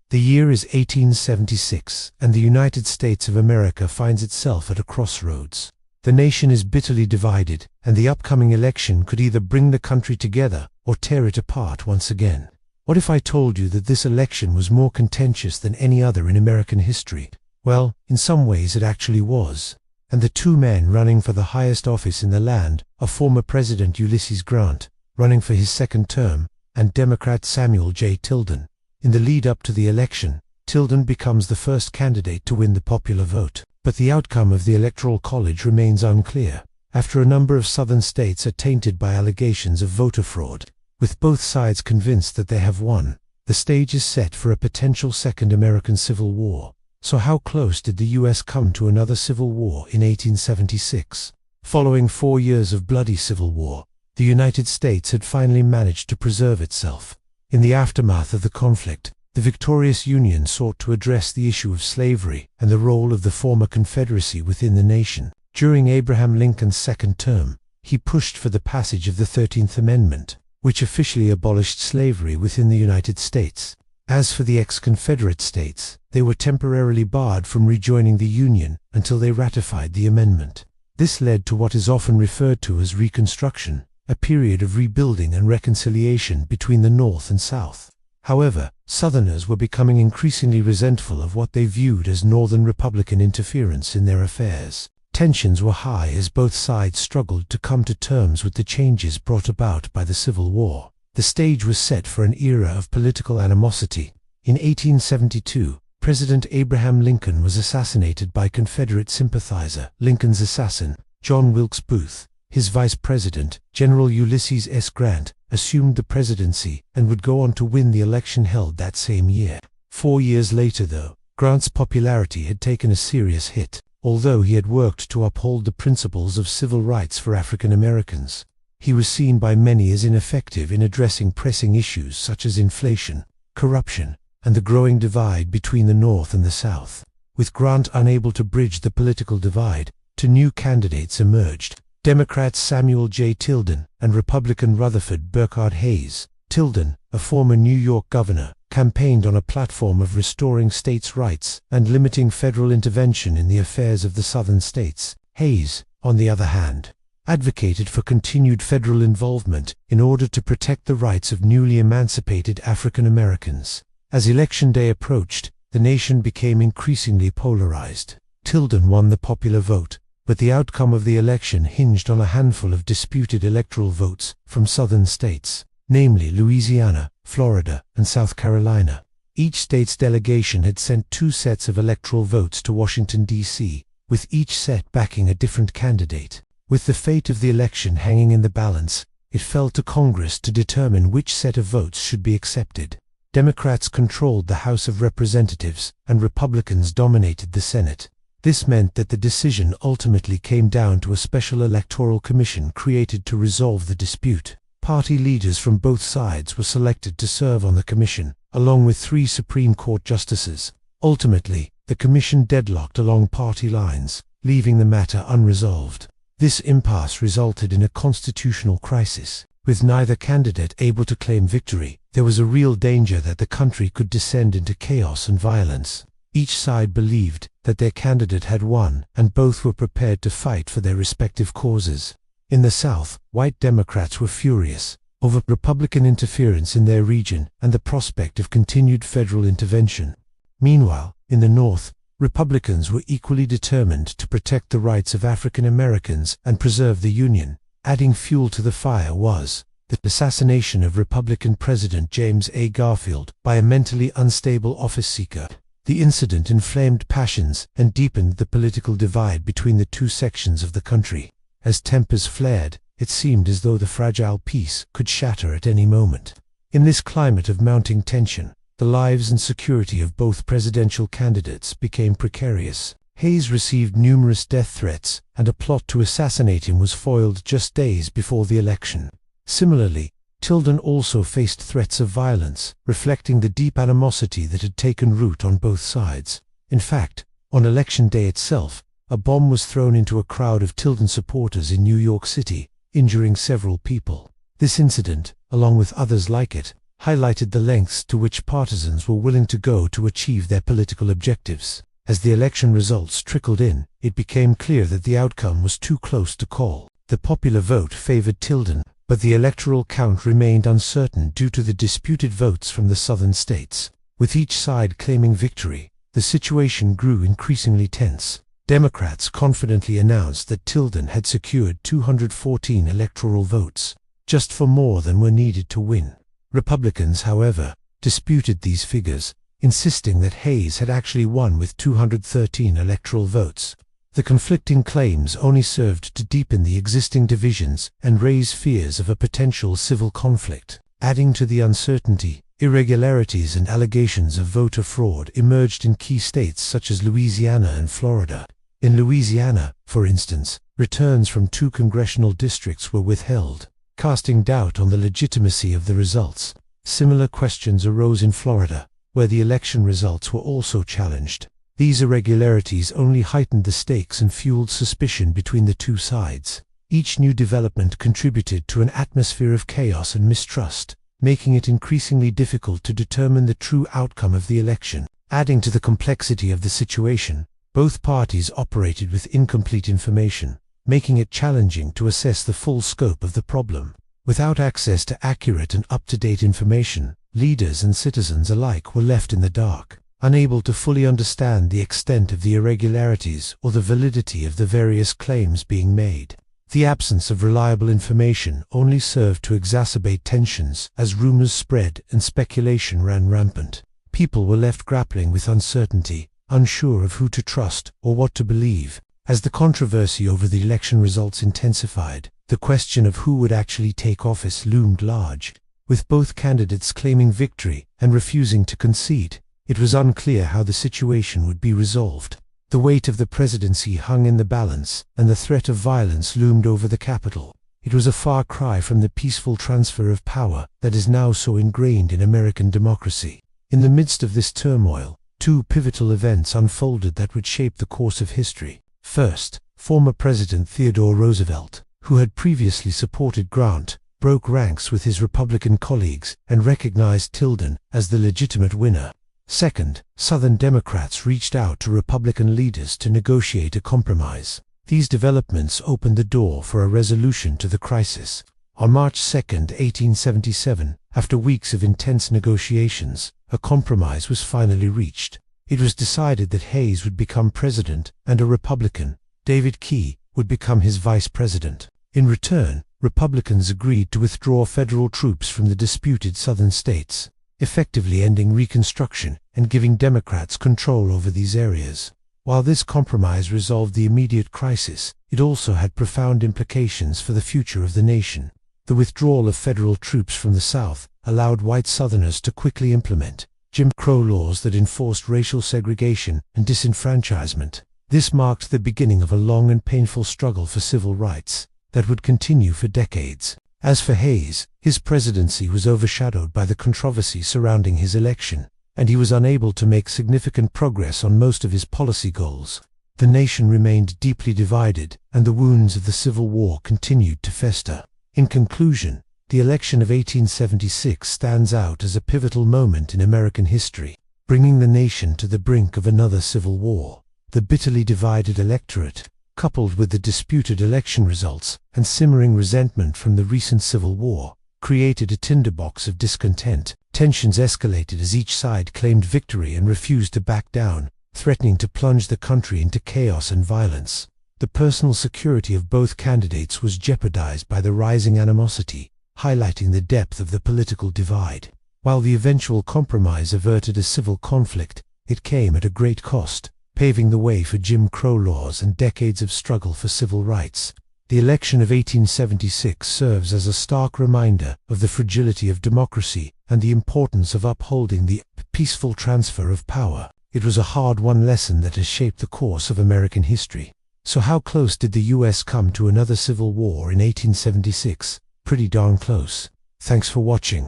The year is 1876, and the United States of America finds itself at a crossroads. The nation is bitterly divided, and the upcoming election could either bring the country together or tear it apart once again. What if I told you that this election was more contentious than any other in American history? Well, in some ways it actually was. And the two men running for the highest office in the land are former President Ulysses Grant, running for his second term, and Democrat Samuel J. Tilden. In the lead up to the election, Tilden becomes the first candidate to win the popular vote. But the outcome of the Electoral College remains unclear, after a number of southern states are tainted by allegations of voter fraud. With both sides convinced that they have won, the stage is set for a potential second American Civil War. So how close did the US come to another civil war in 1876? Following 4 years of bloody civil war, the United States had finally managed to preserve itself. In the aftermath of the conflict, the victorious Union sought to address the issue of slavery and the role of the former Confederacy within the nation. During Abraham Lincoln's second term, he pushed for the passage of the 13th Amendment, which officially abolished slavery within the United States. As for the ex-Confederate states, they were temporarily barred from rejoining the Union until they ratified the amendment. This led to what is often referred to as Reconstruction, a period of rebuilding and reconciliation between the North and South. However, Southerners were becoming increasingly resentful of what they viewed as Northern Republican interference in their affairs. Tensions were high as both sides struggled to come to terms with the changes brought about by the Civil War. The stage was set for an era of political animosity. In 1872, President Abraham Lincoln was assassinated by Confederate sympathizer, Lincoln's assassin, John Wilkes Booth. His vice president, General Ulysses S. Grant, assumed the presidency and would go on to win the election held that same year. 4 years later, though, Grant's popularity had taken a serious hit. Although he had worked to uphold the principles of civil rights for African Americans, he was seen by many as ineffective in addressing pressing issues such as inflation, corruption, and the growing divide between the North and the South. With Grant unable to bridge the political divide, two new candidates emerged: Democrats Samuel J. Tilden and Republican Rutherford B. Hayes. Tilden, a former New York governor, campaigned on a platform of restoring states' rights and limiting federal intervention in the affairs of the southern states. Hayes, on the other hand, advocated for continued federal involvement in order to protect the rights of newly emancipated African Americans. As election day approached, the nation became increasingly polarized. Tilden won the popular vote, but the outcome of the election hinged on a handful of disputed electoral votes from southern states, namely Louisiana, Florida, and South Carolina. Each state's delegation had sent 2 sets of electoral votes to Washington, D.C., with each set backing a different candidate. With the fate of the election hanging in the balance, it fell to Congress to determine which set of votes should be accepted. Democrats controlled the House of Representatives, and Republicans dominated the Senate. This meant that the decision ultimately came down to a special electoral commission created to resolve the dispute. Party leaders from both sides were selected to serve on the commission, along with 3 Supreme Court justices. Ultimately, the commission deadlocked along party lines, leaving the matter unresolved. This impasse resulted in a constitutional crisis. With neither candidate able to claim victory, there was a real danger that the country could descend into chaos and violence. Each side believed that their candidate had won, and both were prepared to fight for their respective causes. In the South, white Democrats were furious over Republican interference in their region and the prospect of continued federal intervention. Meanwhile, in the North, Republicans were equally determined to protect the rights of African Americans and preserve the Union. Adding fuel to the fire was the assassination of Republican President James A. Garfield by a mentally unstable office seeker. The incident inflamed passions and deepened the political divide between the 2 sections of the country. As tempers flared, it seemed as though the fragile peace could shatter at any moment. In this climate of mounting tension, the lives and security of both presidential candidates became precarious. Hayes received numerous death threats, and a plot to assassinate him was foiled just days before the election. Similarly, Tilden also faced threats of violence, reflecting the deep animosity that had taken root on both sides. In fact, on election day itself, a bomb was thrown into a crowd of Tilden supporters in New York City, injuring several people. This incident, along with others like it, highlighted the lengths to which partisans were willing to go to achieve their political objectives. As the election results trickled in, it became clear that the outcome was too close to call. The popular vote favored Tilden, but the electoral count remained uncertain due to the disputed votes from the southern states. With each side claiming victory, the situation grew increasingly tense. Democrats confidently announced that Tilden had secured 214 electoral votes, just 4 more than were needed to win. Republicans, however, disputed these figures, insisting that Hayes had actually won with 213 electoral votes. The conflicting claims only served to deepen the existing divisions and raise fears of a potential civil conflict. Adding to the uncertainty, irregularities and allegations of voter fraud emerged in key states such as Louisiana and Florida. In Louisiana, for instance, returns from 2 congressional districts were withheld, casting doubt on the legitimacy of the results. Similar questions arose in Florida, where the election results were also challenged. These irregularities only heightened the stakes and fueled suspicion between the two sides. Each new development contributed to an atmosphere of chaos and mistrust, making it increasingly difficult to determine the true outcome of the election. Adding to the complexity of the situation, both parties operated with incomplete information, making it challenging to assess the full scope of the problem. Without access to accurate and up-to-date information, leaders and citizens alike were left in the dark, unable to fully understand the extent of the irregularities or the validity of the various claims being made. The absence of reliable information only served to exacerbate tensions as rumors spread and speculation ran rampant. People were left grappling with uncertainty, unsure of who to trust or what to believe. As the controversy over the election results intensified, the question of who would actually take office loomed large. With both candidates claiming victory and refusing to concede, it was unclear how the situation would be resolved. The weight of the presidency hung in the balance, and the threat of violence loomed over the capital. It was a far cry from the peaceful transfer of power that is now so ingrained in American democracy. In the midst of this turmoil, 2 pivotal events unfolded that would shape the course of history. First, former President Theodore Roosevelt, who had previously supported Grant, broke ranks with his Republican colleagues and recognized Tilden as the legitimate winner. Second, Southern Democrats reached out to Republican leaders to negotiate a compromise. These developments opened the door for a resolution to the crisis. On March 2, 1877, after weeks of intense negotiations, a compromise was finally reached. It was decided that Hayes would become president and a Republican, David Key, would become his vice president. In return, Republicans agreed to withdraw federal troops from the disputed southern states, effectively ending Reconstruction and giving Democrats control over these areas. While this compromise resolved the immediate crisis, it also had profound implications for the future of the nation. The withdrawal of federal troops from the South allowed white Southerners to quickly implement Jim Crow laws that enforced racial segregation and disenfranchisement. This marked the beginning of a long and painful struggle for civil rights that would continue for decades. As for Hayes, his presidency was overshadowed by the controversy surrounding his election, and he was unable to make significant progress on most of his policy goals. The nation remained deeply divided, and the wounds of the Civil War continued to fester. In conclusion, the election of 1876 stands out as a pivotal moment in American history, bringing the nation to the brink of another civil war. The bitterly divided electorate, coupled with the disputed election results and simmering resentment from the recent Civil War, created a tinderbox of discontent. Tensions escalated as each side claimed victory and refused to back down, threatening to plunge the country into chaos and violence. The personal security of both candidates was jeopardized by the rising animosity, highlighting the depth of the political divide. While the eventual compromise averted a civil conflict, it came at a great cost, paving the way for Jim Crow laws and decades of struggle for civil rights. The election of 1876 serves as a stark reminder of the fragility of democracy and the importance of upholding the peaceful transfer of power. It was a hard-won lesson that has shaped the course of American history. So how close did the US come to another civil war in 1876? Pretty darn close. Thanks for watching.